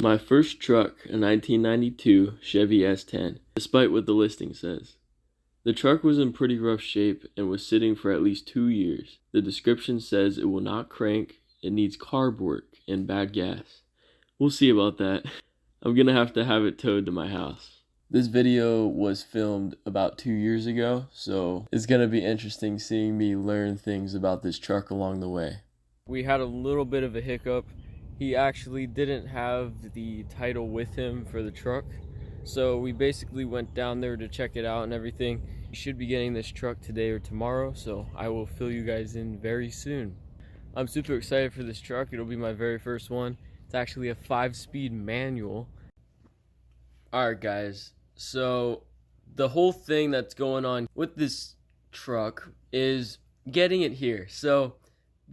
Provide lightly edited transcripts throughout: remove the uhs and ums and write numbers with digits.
My first truck, a 1992 Chevy S-10, despite what the listing says. The truck was in pretty rough shape and was sitting for at least 2 years. The description says it will not crank, it needs carb work, and bad gas. We'll see about that. I'm gonna have to have it towed to my house. This video was filmed about 2 years ago, so it's gonna be interesting seeing me learn things about this truck along the way. We had a little bit of a hiccup. He actually didn't have the title with him for the truck, so we basically went down there to check it out and everything. We should be getting this truck today or tomorrow, so I will fill you guys in very soon. I'm super excited for this truck. It'll be my very first one. It's actually a 5-speed manual. Alright guys, so the whole thing that's going on with this truck is getting it here. So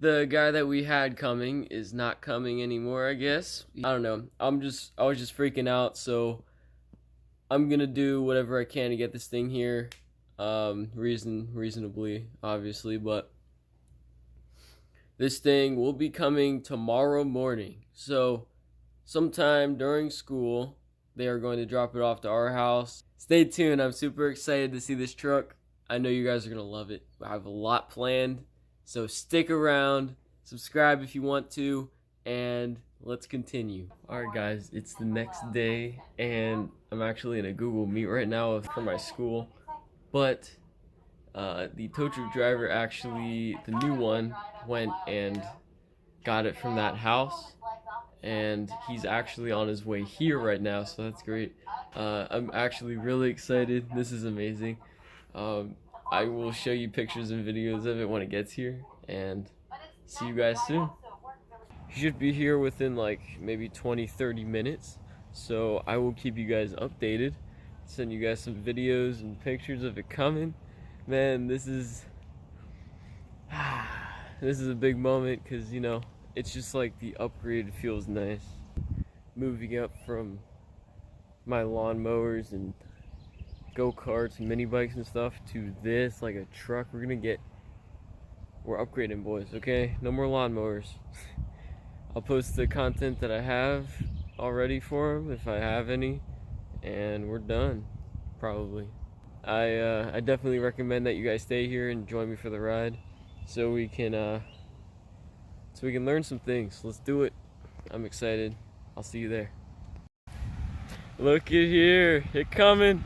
the guy that we had coming is not coming anymore, I guess. I don't know. I was just freaking out, so I'm gonna do whatever I can to get this thing here, reasonably, obviously. But this thing will be coming tomorrow morning. So sometime during school, they are going to drop it off to our house. Stay tuned. I'm super excited to see this truck. I know you guys are gonna love it. I have a lot planned. So stick around, subscribe if you want to, and let's continue. Alright guys, it's the next day, and I'm actually in a Google Meet right now for my school. But the tow truck driver actually, the new one, went and got it from that house. And he's actually on his way here right now, so that's great. I'm actually really excited. This is amazing. I will show you pictures and videos of it when it gets here, and see you guys soon. He should be here within like maybe 20-30 minutes, so I will keep you guys updated, send you guys some videos and pictures of it coming. Man, this is a big moment, because you know, it's just like the upgrade feels nice. Moving up from my lawnmowers and go-karts and mini bikes and stuff to this, like a truck. We're upgrading, boys, okay? No more lawnmowers. I'll post the content that I have already for them, if I have any, and we're done, probably. I definitely recommend that you guys stay here and join me for the ride, so we can learn some things. Let's do it. I'm excited. I'll see you there. Look at here, it coming.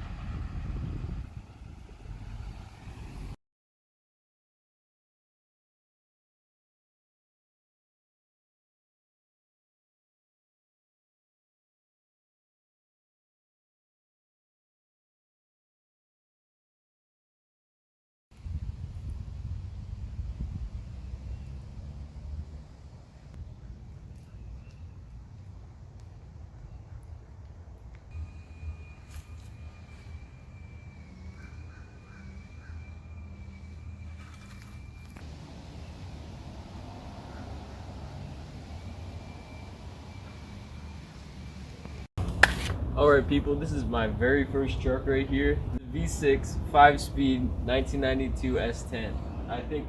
Alright people, this is my very first truck right here. The V6 5-speed 1992 S-10. I think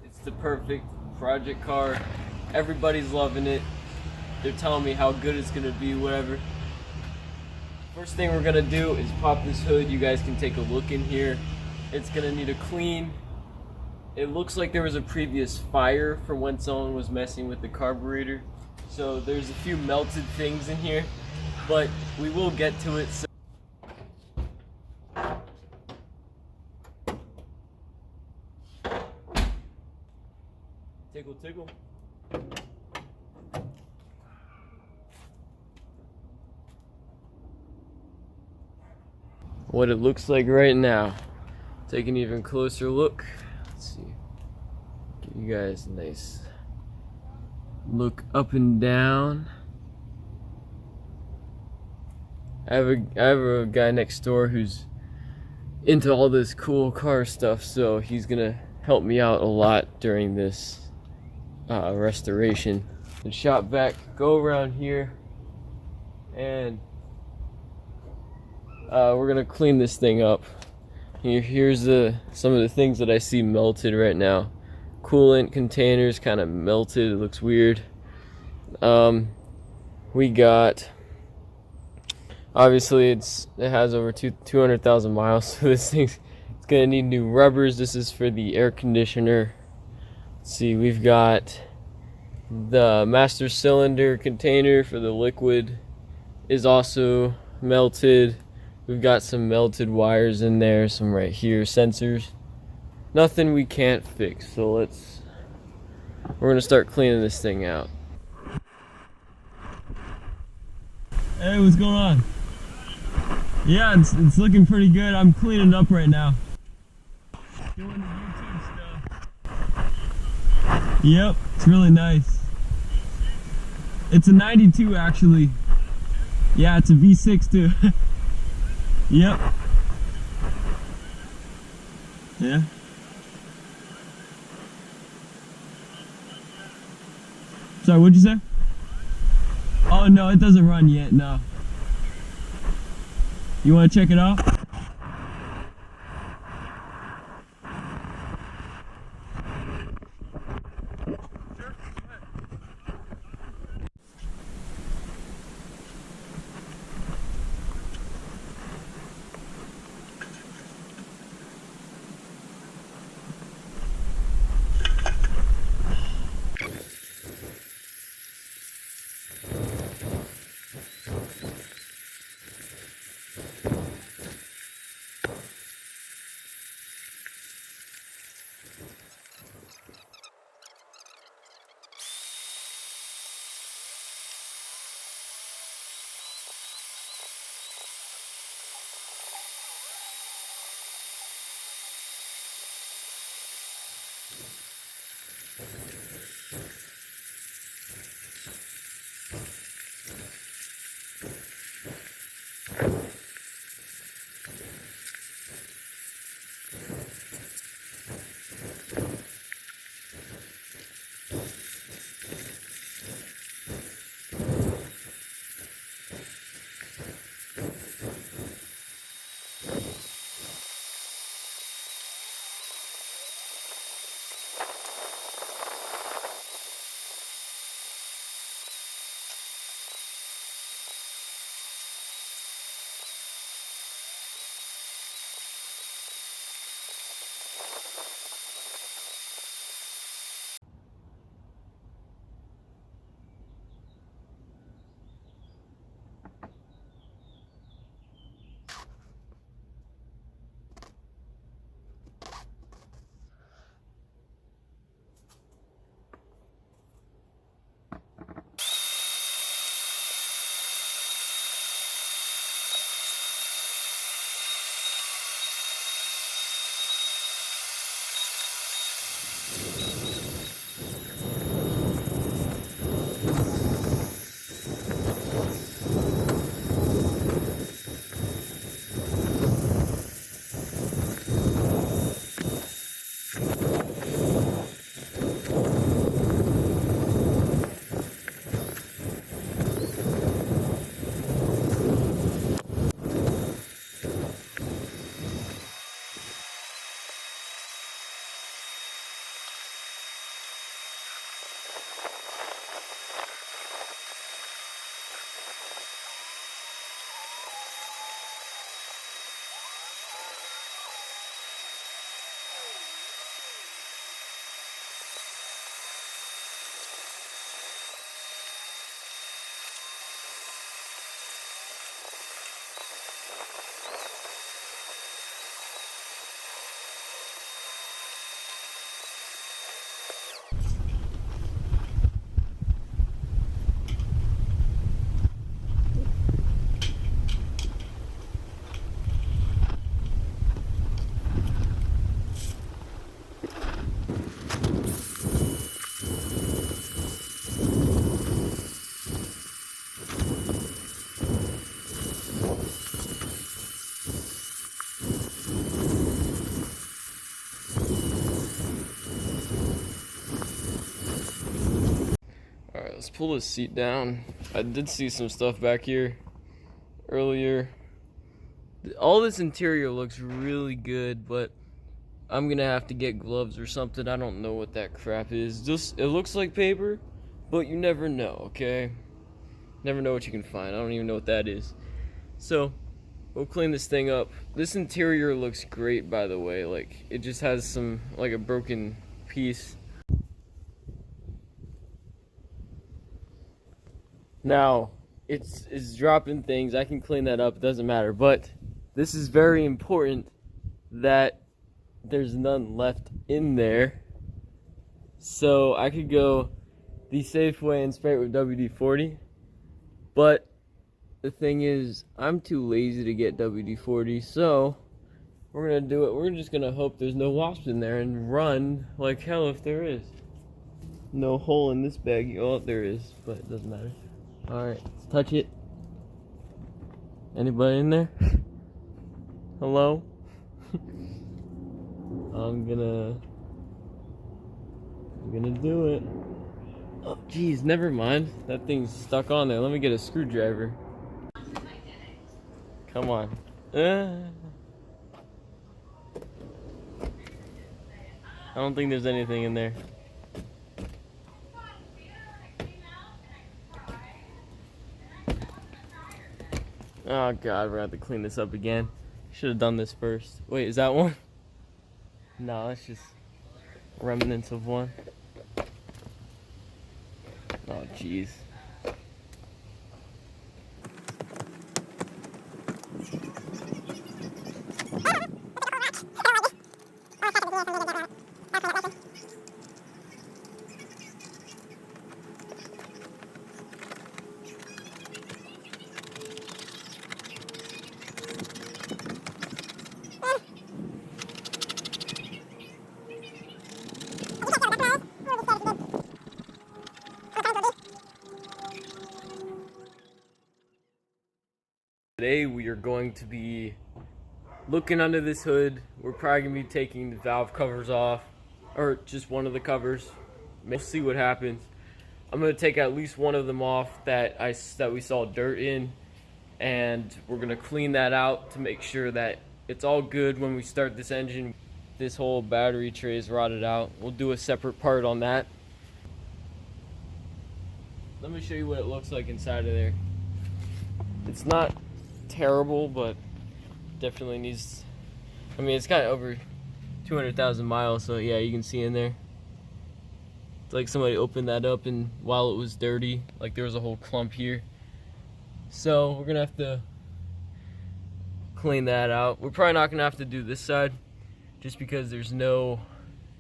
it's the perfect project car. Everybody's loving it. They're telling me how good it's gonna be, whatever. First thing we're gonna do is pop this hood. You guys can take a look in here. It's gonna need a clean. It looks like there was a previous fire from when someone was messing with the carburetor. So there's a few melted things in here, but we will get to it. So tickle, tickle. What it looks like right now. Take an even closer look. Let's see. Give you guys a nice look up and down. I have a guy next door who's into all this cool car stuff, so he's gonna help me out a lot during this restoration. The shop vac, go around here, and we're gonna clean this thing up. Here's some of the things that I see melted right now. Coolant containers kind of melted. It looks weird. we got, obviously it has over 200,000 miles, so this thing's it's gonna need new rubbers. This is for the air conditioner. Let's see, we've got the master cylinder container for the liquid is also melted. We've got some melted wires in there, some right here, sensors. Nothing we can't fix, so we're gonna start cleaning this thing out. Hey, what's going on? Yeah, it's looking pretty good. I'm cleaning up right now. Doing the YouTube stuff. Yep, it's really nice. It's a 92 actually. Yeah, it's a V6 too. Yep. Yeah. Sorry, what'd you say? Oh no, it doesn't run yet, no. You wanna check it out? Let's pull this seat down. I did see some stuff back here earlier. All this interior looks really good, but I'm gonna have to get gloves or something. I don't know what that crap is. Just, it looks like paper, but you never know, okay? Never know what you can find. I don't even know what that is. So we'll clean this thing up. This interior looks great, by the way. Like, it just has some, like, a broken piece. Now, it's dropping things. I can clean that up. It doesn't matter. But this is very important that there's none left in there. So I could go the safe way and spray it with WD-40. But the thing is, I'm too lazy to get WD-40. So we're going to do it. We're just going to hope there's no wasps in there and run like hell if there is. No hole in this bag. Oh, there is, but it doesn't matter. Alright, let's touch it. Anybody in there? Hello? I'm gonna do it. Oh, geez, never mind. That thing's stuck on there. Let me get a screwdriver. Come on. I don't think there's anything in there. Oh god, we're gonna have to clean this up again. Should have done this first. Wait, is that one? No, that's just remnants of one. Oh jeez. Today we are going to be looking under this hood. We're probably going to be taking the valve covers off, or just one of the covers. We'll see what happens. I'm going to take at least one of them off that we saw dirt in, and we're going to clean that out to make sure that it's all good when we start this engine. This whole battery tray is rotted out. We'll do a separate part on that. Let me show you what it looks like inside of there. It's not terrible, but definitely needs, I mean, it's got over 200,000 miles, so yeah, you can see in there. It's like somebody opened that up and while it was dirty, like there was a whole clump here. So we're gonna have to clean that out. We're probably not gonna have to do this side just because there's no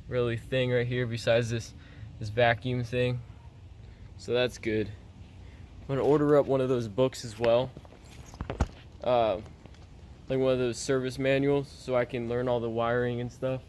really thing right here besides this vacuum thing. So that's good. I'm gonna order up one of those books as well. Like one of those service manuals so I can learn all the wiring and stuff.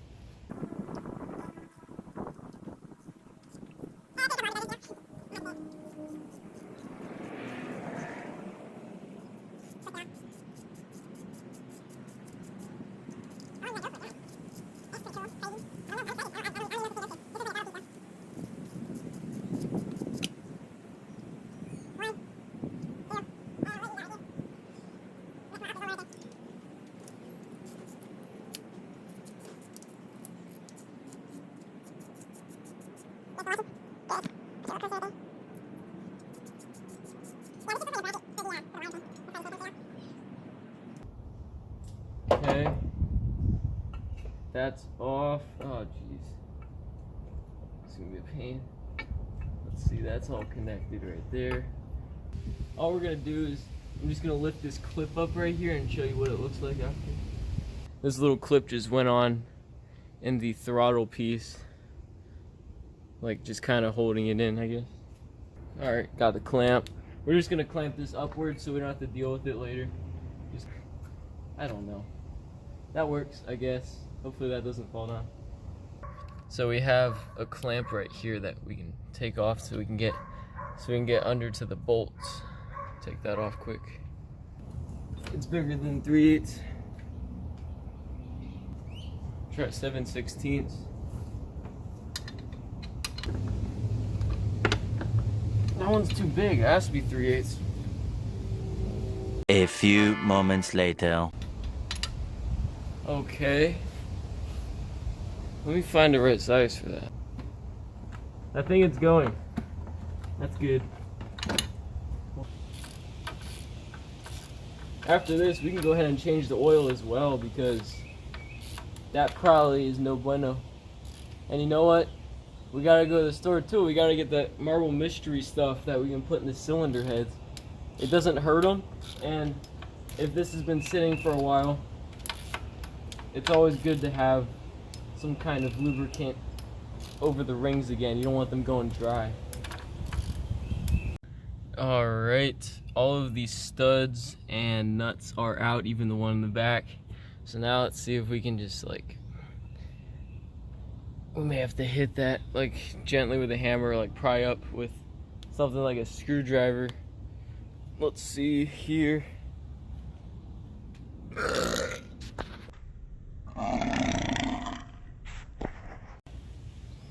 Okay, that's off. Oh jeez, it's gonna be a pain. Let's see, that's all connected right there. All we're gonna do is I'm just gonna lift this clip up right here and show you what it looks like after. This little clip just went on in the throttle piece, like just kind of holding it in, I guess. All right, got the clamp. We're just gonna clamp this upwards so we don't have to deal with it later. Just, I don't know. That works, I guess. Hopefully that doesn't fall down. So we have a clamp right here that we can take off so we can get under to the bolts. Take that off quick. It's bigger than 3/8. Try 7/16. That one's too big. It has to be 3/8. A few moments later. Okay. Let me find the right size for that. I think it's going. That's good. after this, we can go ahead and change the oil as well, because that probably is no bueno. And you know what? We gotta go to the store too. We gotta get that marble mystery stuff that we can put in the cylinder heads. It doesn't hurt them, and if this has been sitting for a while, it's always good to have some kind of lubricant over the rings again. You don't want them going dry. Alright, all of these studs and nuts are out, even the one in the back. So now let's see if we can just we may have to hit that gently with a hammer, pry up with something like a screwdriver. Let's see here.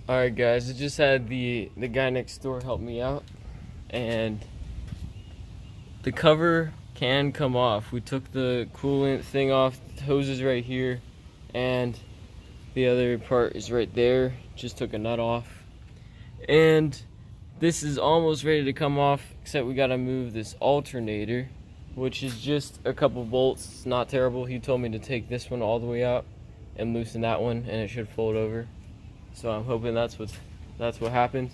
Alright guys, I just had the guy next door help me out, and the cover can come off. We took the coolant thing off, the hose is right here, and the other part is right there. Just took a nut off. And this is almost ready to come off, except we gotta move this alternator, which is just a couple bolts. It's not terrible. He told me to take this one all the way out and loosen that one, and it should fold over. So I'm hoping that's what happens.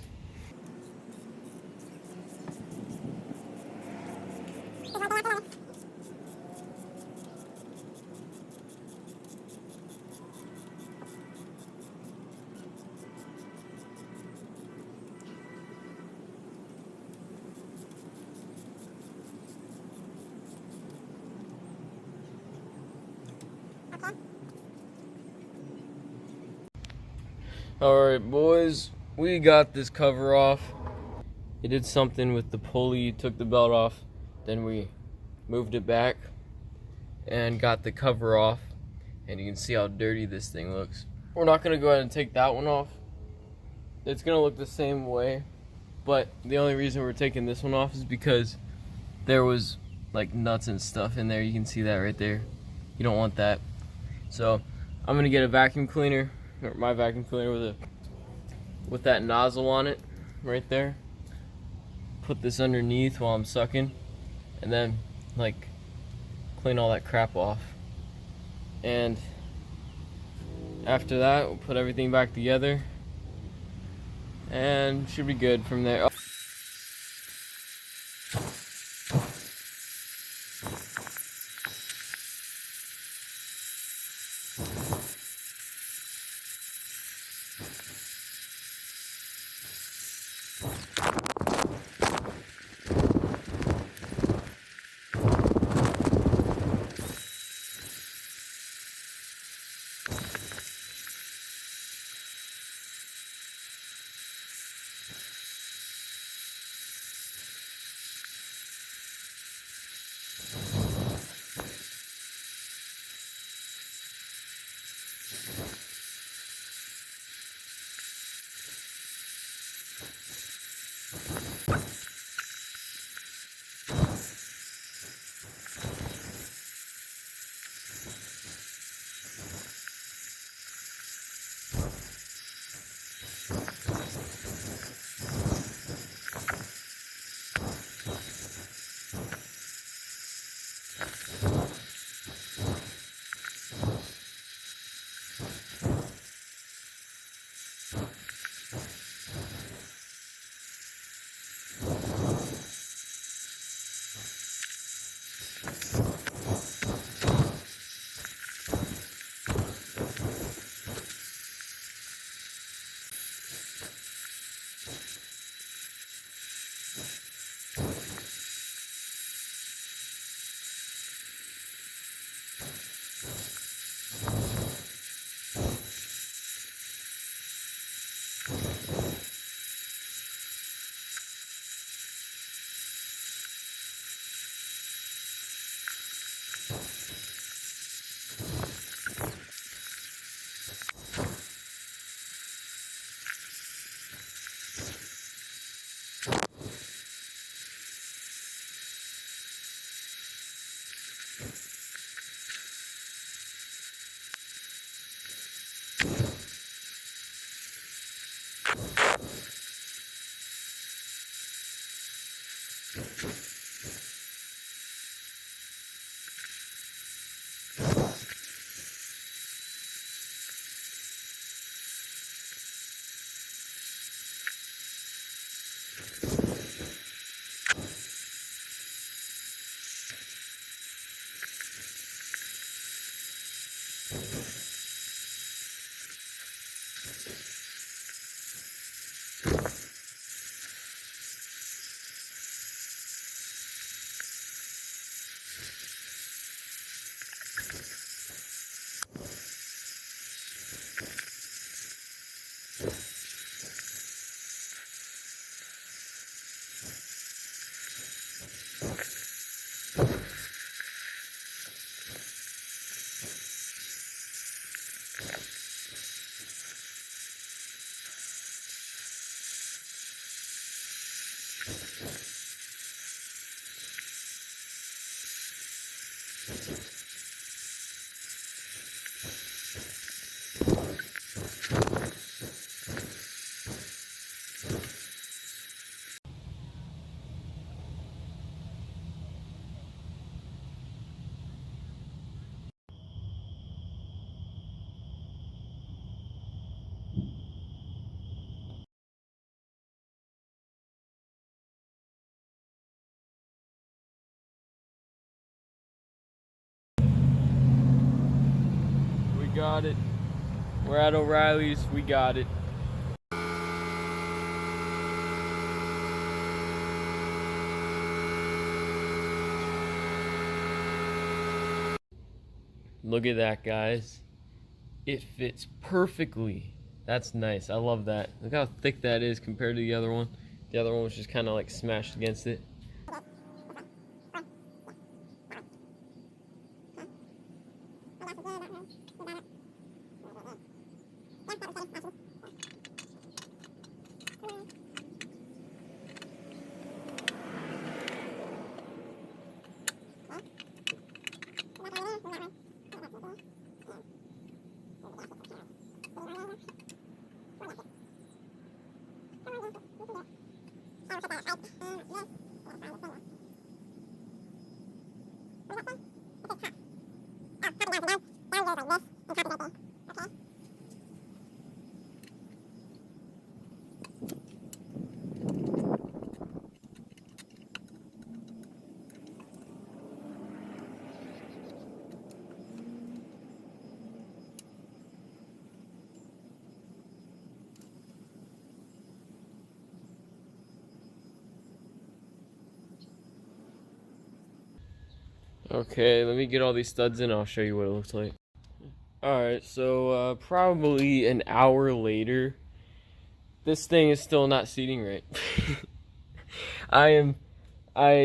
Alright boys, we got this cover off. He did something with the pulley, took the belt off, then we moved it back and got the cover off, and you can see how dirty this thing looks. We're not going to go ahead and take that one off. It's going to look the same way, but the only reason we're taking this one off is because there was nuts and stuff in there. You can see that right there. You don't want that. So I'm going to get a vacuum cleaner, or my vacuum cleaner with that nozzle on it right there. Put this underneath while I'm sucking, and then clean all that crap off. And after that, we'll put everything back together and should be good from there. Oh. got it. We're at O'Reilly's, we got it. Look at that, guys. It fits perfectly. That's nice. I love that. Look how thick that is compared to the other one. The other one was just kind of like smashed against it. Okay, let me get all these studs in. I'll show you what it looks like. Alright, so probably an hour later, this thing is still not seating right. I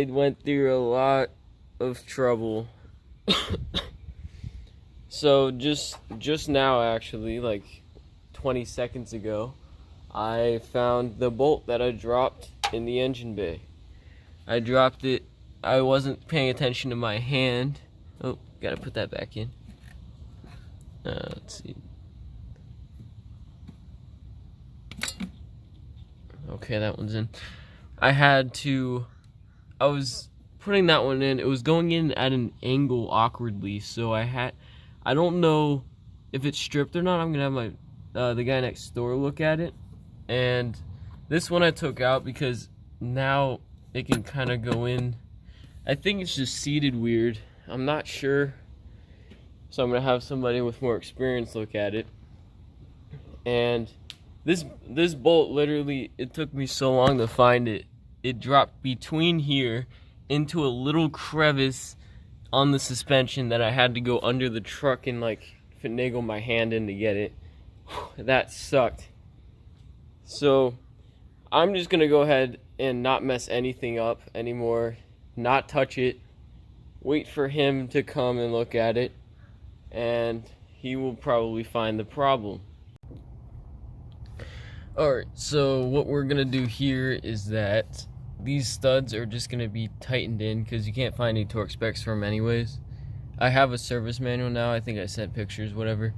went through a lot of trouble. So just now, actually, like 20 seconds ago, I found the bolt that I dropped in the engine bay. I dropped it. I wasn't paying attention to my hand. Oh, gotta put that back in. Let's see. Okay, that one's in. I was putting that one in. It was going in at an angle awkwardly, so I don't know if it's stripped or not. I'm gonna have my the guy next door look at it. And this one I took out because now it can kind of go in. I think it's just seated weird. I'm not sure. So I'm gonna have somebody with more experience look at it. And this bolt, literally, it took me so long to find it. It dropped between here into a little crevice on the suspension that I had to go under the truck and like finagle my hand in to get it. That sucked. So I'm just gonna go ahead and not mess anything up anymore. Not touch it, wait for him to come and look at it, and he will probably find the problem. Alright, so what we're gonna do here is that these studs are just gonna be tightened in because you can't find any torque specs for them anyways. I have a service manual now. I think I sent pictures, whatever.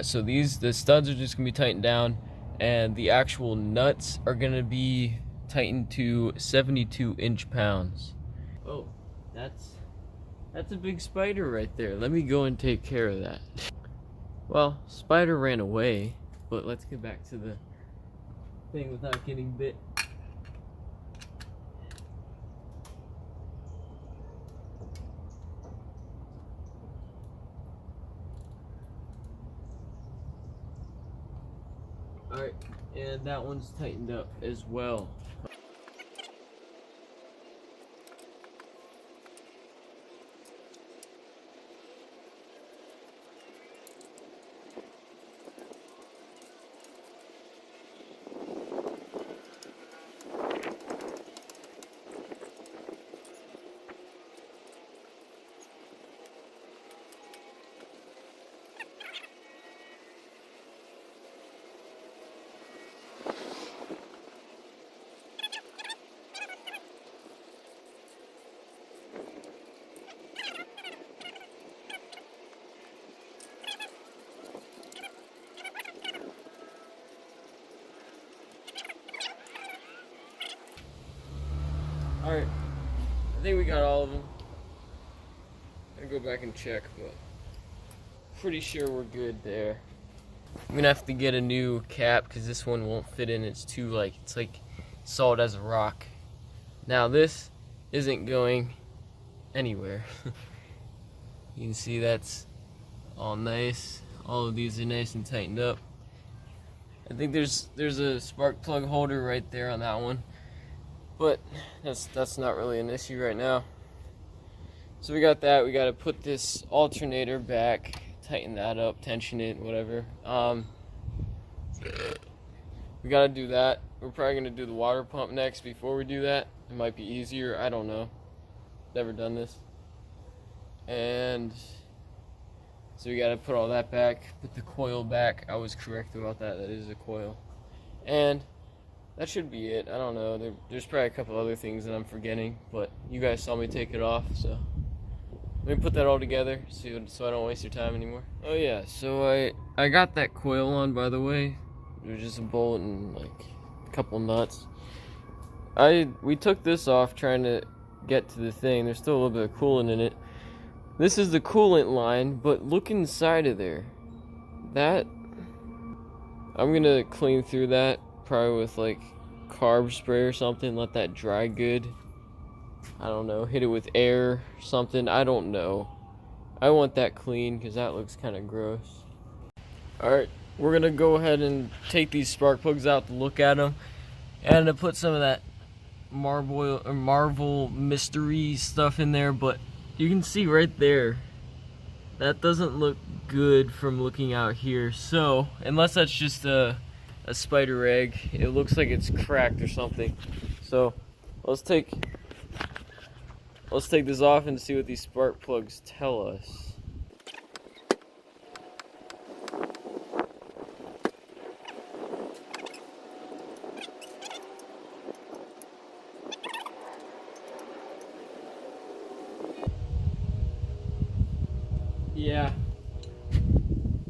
So the studs are just gonna be tightened down, and the actual nuts are gonna be tightened to 72 inch-pounds. Oh, that's a big spider right there. Let me go and take care of that. Well, spider ran away, but let's get back to the thing without getting bit. Alright, and that one's tightened up as well. Alright, I think we got all of them. I'm gonna go back and check, but pretty sure we're good there. I'm gonna have to get a new cap because this one won't fit in. It's too it's like solid as a rock. Now this isn't going anywhere. You can see that's all nice all of these are nice and tightened up. I think there's a spark plug holder right there on that one, but that's not really an issue right now. So we got that. We got to put this alternator back, tighten that up, tension it, whatever. We got to do that. We're probably going to do the water pump next before we do that. It might be easier. I don't know. Never done this. And so we got to put all that back, put the coil back. I was correct about that. That is a coil. And that should be it. I don't know. There's probably a couple other things that I'm forgetting, but you guys saw me take it off, so let me put that all together so I don't waste your time anymore. Oh yeah, so I got that coil on, by the way. It was just a bolt and like a couple nuts. We took this off trying to get to the thing. There's still a little bit of coolant in it. This is the coolant line, but look inside of there. That, I'm gonna clean through that, probably with like carb spray or something, let that dry good. I don't know, hit it with air or something, I don't know. I want that clean because that looks kind of gross. Alright, we're gonna go ahead and take these spark plugs out to look at them and to put some of that Marvel mystery stuff in there, but you can see right there that doesn't look good from looking out here. So unless that's just a spider egg, it looks like it's cracked or something. So let's take this off and see what these spark plugs tell us. Yeah,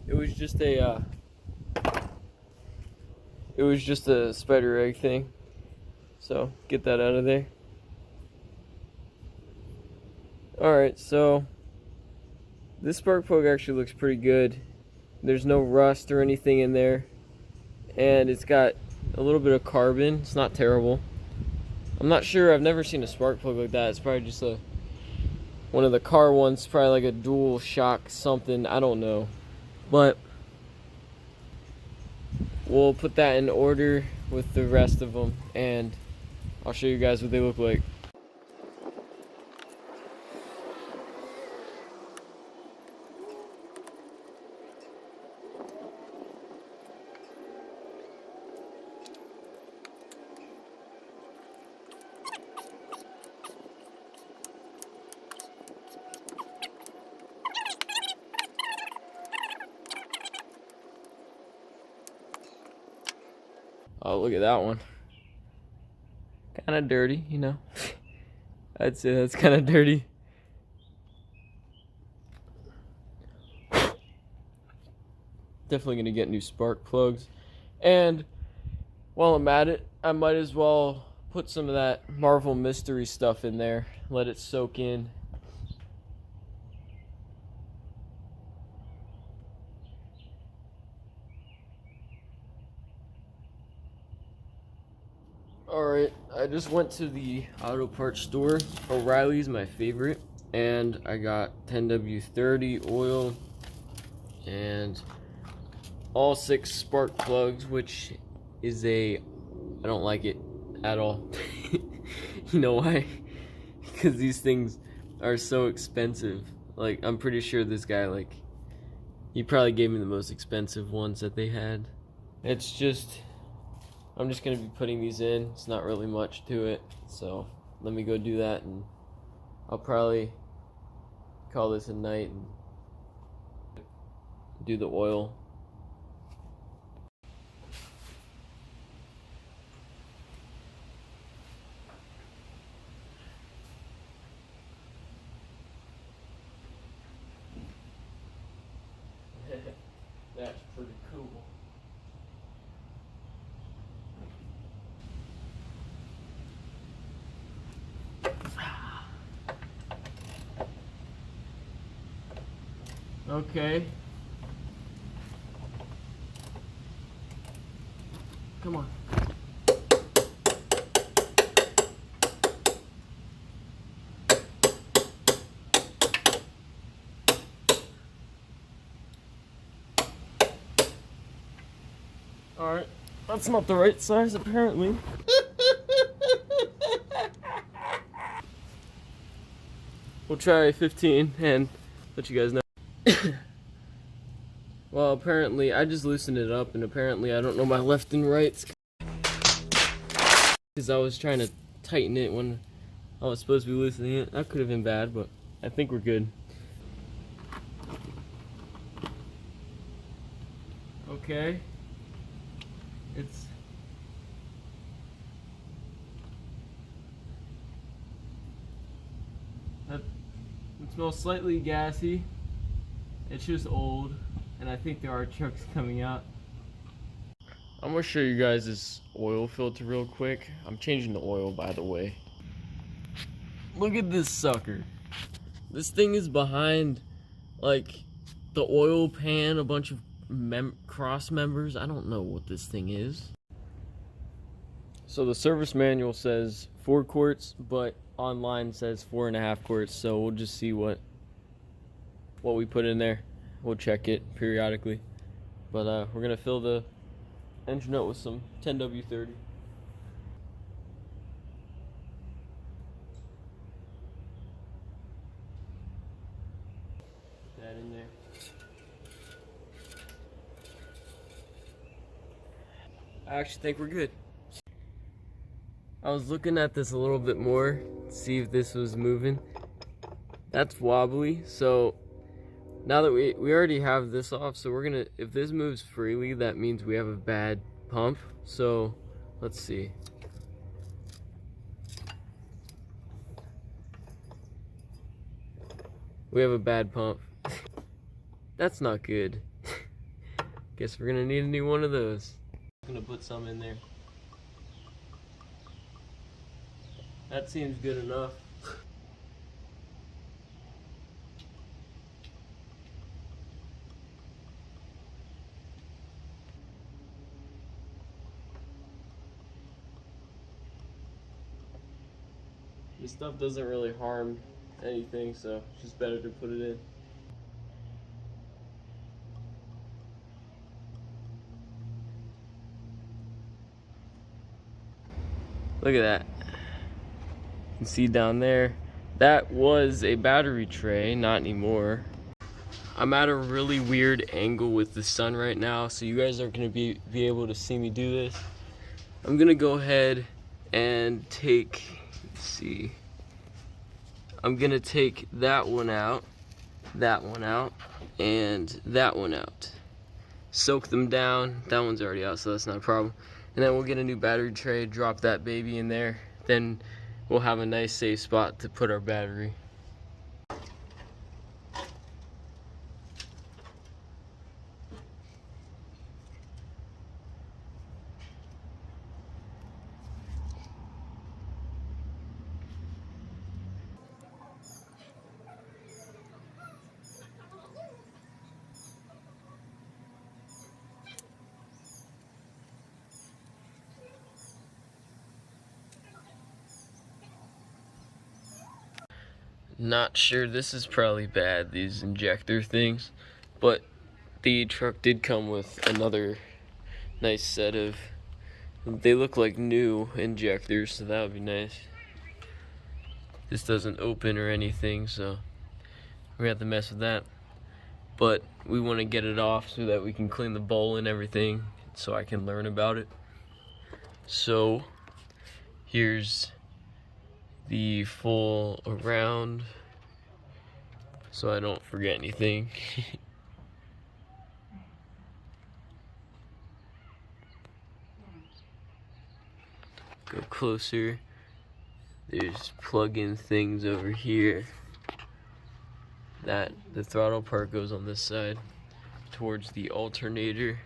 it was just a spider egg thing. So get that out of there. Alright, so this spark plug actually looks pretty good. There's no rust or anything in there, and it's got a little bit of carbon. It's not terrible. I'm not sure, I've never seen a spark plug like that. It's probably just one of the car ones, probably like a dual shock something, I don't know. But we'll put that in order with the rest of them, and I'll show you guys what they look like. Oh, look at that one. Kind of dirty, you know. I'd say that's kind of dirty. Definitely gonna get new spark plugs. And while I'm at it, I might as well put some of that Marvel mystery stuff in there. Let it soak in. Alright, I just went to the auto parts store. O'Reilly's my favorite. And I got 10W30 oil and all 6 spark plugs, which is I don't like it at all. You know why? Because these things are so expensive. Like, I'm pretty sure this guy, like, he probably gave me the most expensive ones that they had. It's just, I'm just going to be putting these in. It's not really much to it. So let me go do that, and I'll probably call this a night and do the oil. That's pretty cool. Okay. Come on. Alright, that's not the right size apparently. We'll try 15 and let you guys know. Well, apparently I just loosened it up, and apparently I don't know my left and rights, because I was trying to tighten it when I was supposed to be loosening it. That could have been bad, but I think we're good. Okay. It smells slightly gassy. It's just old, and I think there are trucks coming out. I'm gonna show you guys this oil filter real quick. I'm changing the oil, by the way. Look at this sucker. This thing is behind, like, the oil pan, a bunch of cross members. I don't know what this thing is. So the service manual says 4 quarts, but online says 4.5 quarts. So we'll just see what we put in there. We'll check it periodically. But we're gonna fill the engine up with some 10W30. Put that in there. I actually think we're good. I was looking at this a little bit more, see if this was moving. That's wobbly, so now that we already have this off, so we're gonna, if this moves freely, that means we have a bad pump. So let's see. We have a bad pump. That's not good. Guess we're gonna need a new one of those. I'm gonna put some in there. That seems good enough. This stuff doesn't really harm anything, so it's just better to put it in. Look at that. You can see down there, that was a battery tray, not anymore. I'm at a really weird angle with the sun right now, so you guys aren't gonna be able to see me do this. I'm gonna go ahead and take, let's see. I'm gonna take that one out, and that one out. Soak them down. That one's already out, so that's not a problem. And then we'll get a new battery tray, drop that baby in there. Then we'll have a nice safe spot to put our battery. Not sure, this is probably bad, these injector things, but the truck did come with another nice set of, they look like new injectors, so that would be nice. This doesn't open or anything, so we're gonna have to mess with that. But we want to get it off so that we can clean the bowl and everything, so I can learn about it. So here's the full around, so I don't forget anything. Go closer. There's plug-in things over here. That the throttle part goes on this side towards the alternator.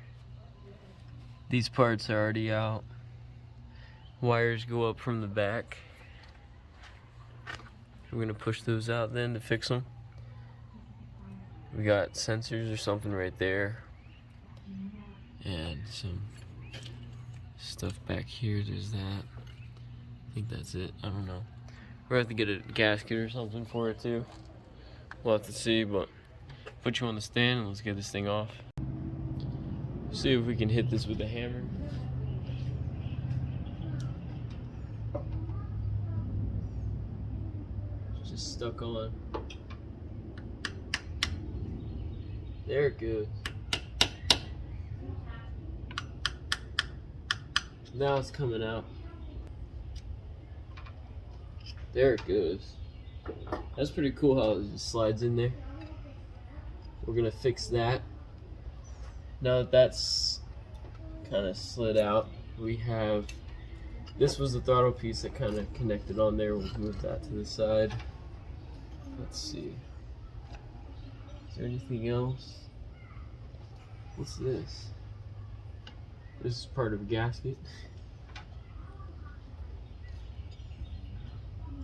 These parts are already out. Wires go up from the back. We're gonna push those out then to fix them. We got sensors or something right there, and some stuff back here. There's that. I think that's it. I don't know. We're gonna have to get a gasket or something for it too. We'll have to see, but put you on the stand and let's get this thing off. See if we can hit this with a hammer. Just stuck on. There it goes. Now it's coming out. There it goes. That's pretty cool how it just slides in there. We're gonna fix that. Now that that's kind of slid out, we have, this was the throttle piece that kind of connected on there. We'll move that to the side. Let's see. Is there anything else? What's this? This is part of a gasket.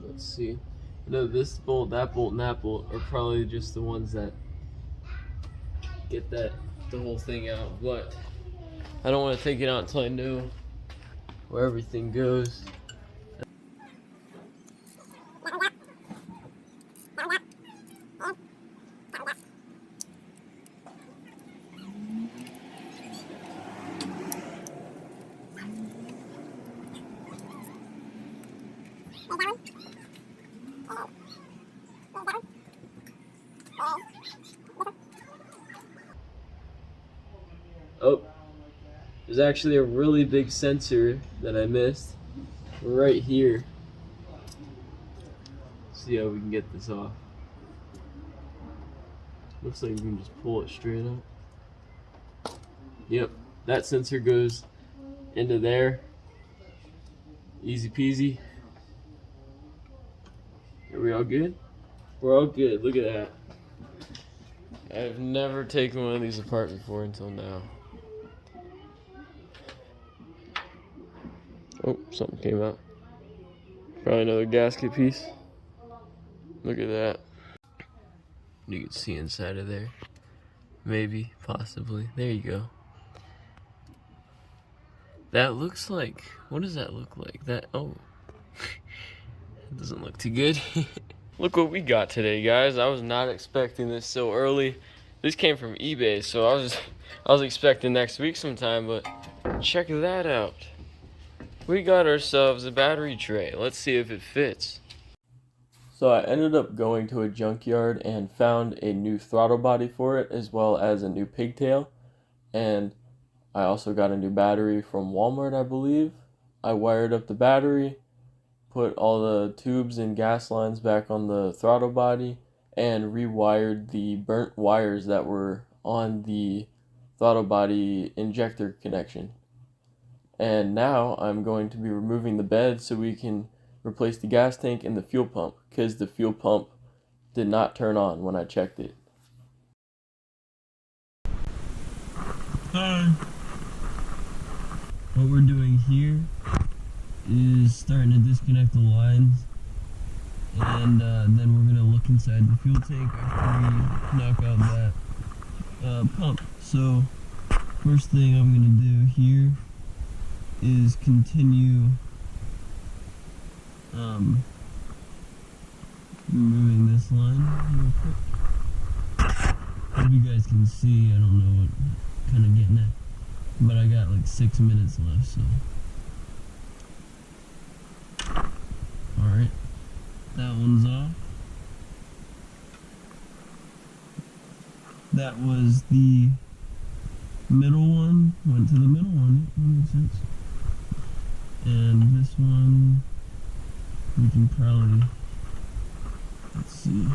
Let's see. No, this bolt, that bolt, and that bolt are probably just the ones that get the whole thing out. But I don't want to take it out until I know where everything goes. Oh, there's actually a really big sensor that I missed right here. See how we can get this off. Looks like we can just pull it straight up. Yep, that sensor goes into there. Easy peasy. Are we all good? We're all good. Look at that. I've never taken one of these apart before until now. Oh, something came out. Probably another gasket piece. Look at that. You can see inside of there. Maybe, possibly. There you go. That looks like, what does that look like? That, oh. It doesn't look too good. Look what we got today, guys. I was not expecting this so early. This came from eBay, so I was expecting next week sometime, but check that out. We got ourselves a battery tray. Let's see if it fits. So I ended up going to a junkyard and found a new throttle body for it, as well as a new pigtail. And I also got a new battery from Walmart, I believe. I wired up the battery, put all the tubes and gas lines back on the throttle body, and rewired the burnt wires that were on the throttle body injector connection. And now I'm going to be removing the bed so we can replace the gas tank and the fuel pump, because the fuel pump did not turn on when I checked it. Hi. What we're doing here is starting to disconnect the lines, and then we're going to look inside the fuel tank after we knock out that pump. So first thing I'm going to do here is continue removing this line real quick. Hope you guys can see. I don't know what kind of getting at, but I got like 6 minutes left, so alright, that one's off. That was the middle one, went to the middle one, that makes sense. And this one, we can probably, let's see,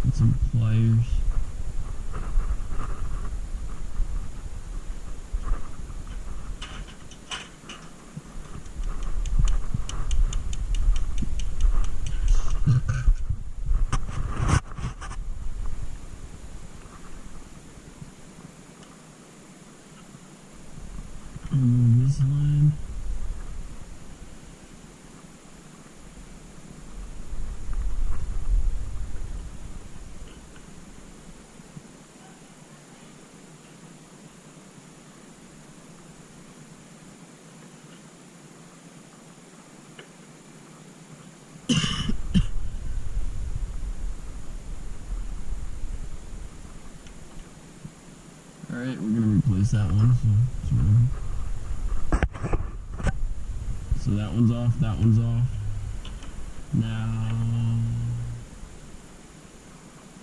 get some pliers. Remove this line. Alright, we're going to replace replace that one. So that one's off, that one's off.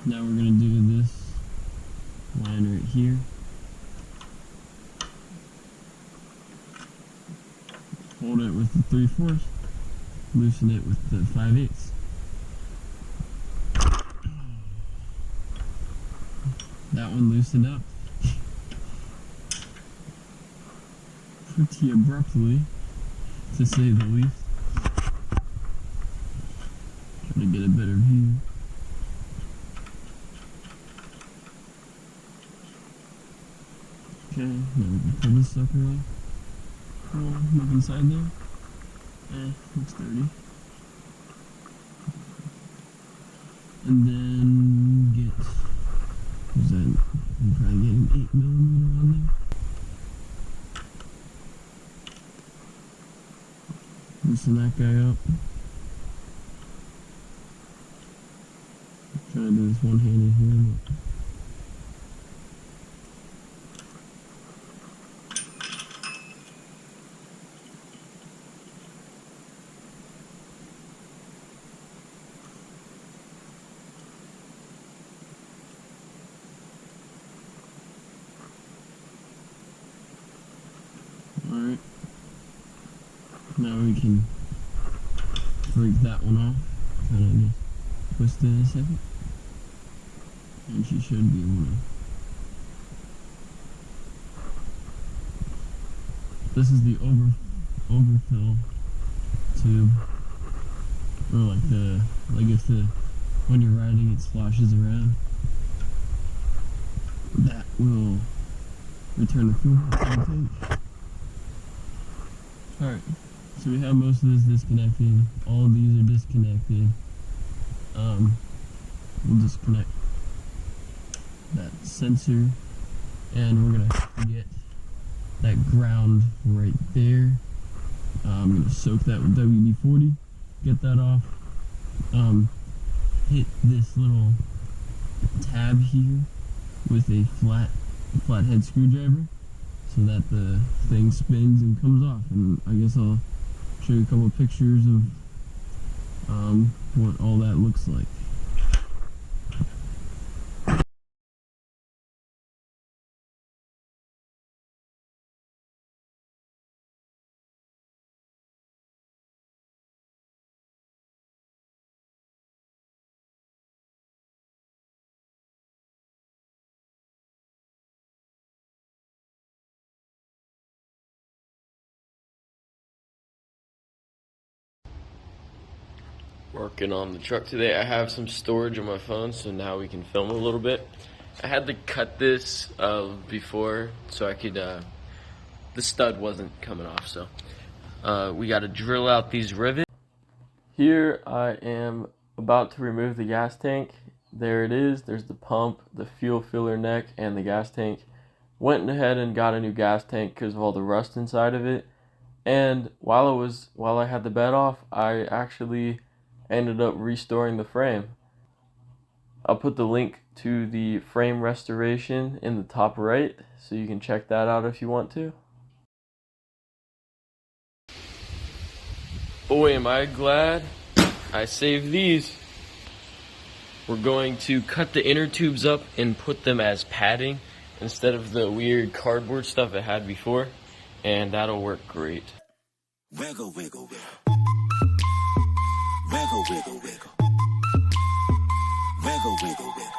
Now we're gonna do this line right here. Hold it with the 3/4, loosen it with the 5/8. That one loosened up pretty abruptly, to say the least. Try to get a better view. Okay, now we can pull this sucker off. Oh, look inside there. Looks dirty. And then get, what's that? I'm probably getting 8mm on there. Loosen that guy up. Trying to do this one-handed here. Alright, now we can break that one off, kind of just twist it in a second, and she should be able to. This is the overfill tube, or like if when you're riding it sloshes around, that will return the fuel tank. Alright, so we have most of this disconnected. All of these are disconnected. We'll disconnect that sensor, and we're gonna get that ground right there. I'm gonna soak that with WD-40, get that off. Hit this little tab here with a flathead screwdriver, so that the thing spins and comes off. And I guess I'll show you a couple of pictures of what all that looks like. Working on the truck today. I have some storage on my phone, so now we can film a little bit. I had to cut this before so I could, the stud wasn't coming off, so we got to drill out these rivets. Here I am about to remove the gas tank. There it is. There's the pump, the fuel filler neck, and the gas tank. Went ahead and got a new gas tank because of all the rust inside of it. And while I had the bed off, I actually ended up restoring the frame. I'll put the link to the frame restoration in the top right, so you can check that out if you want to. Boy, am I glad I saved these. We're going to cut the inner tubes up and put them as padding instead of the weird cardboard stuff it had before, and that'll work great. Wiggle, wiggle, wiggle. Wiggle, wiggle, wiggle. Wiggle, wiggle, wiggle.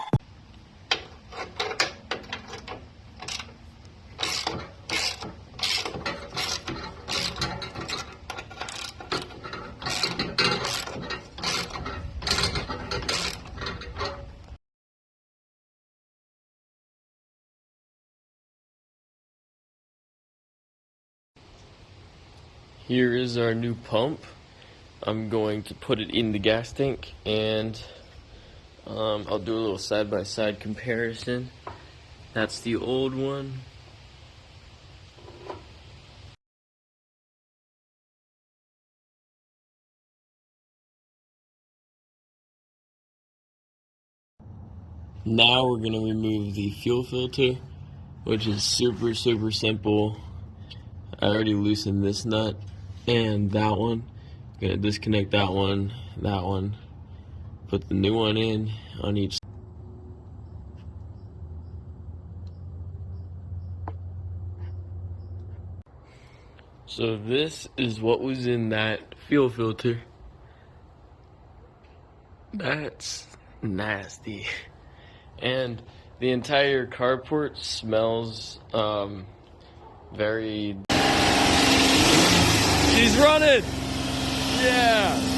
Here is our new pump. I'm going to put it in the gas tank, and I'll do a little side-by-side comparison. That's the old one. Now we're going to remove the fuel filter which is super simple. I already loosened this nut and that one. I'm gonna disconnect that one, put the new one in on each. So this is what was in that fuel filter. That's nasty. And the entire carport smells very... She's running! Yeah!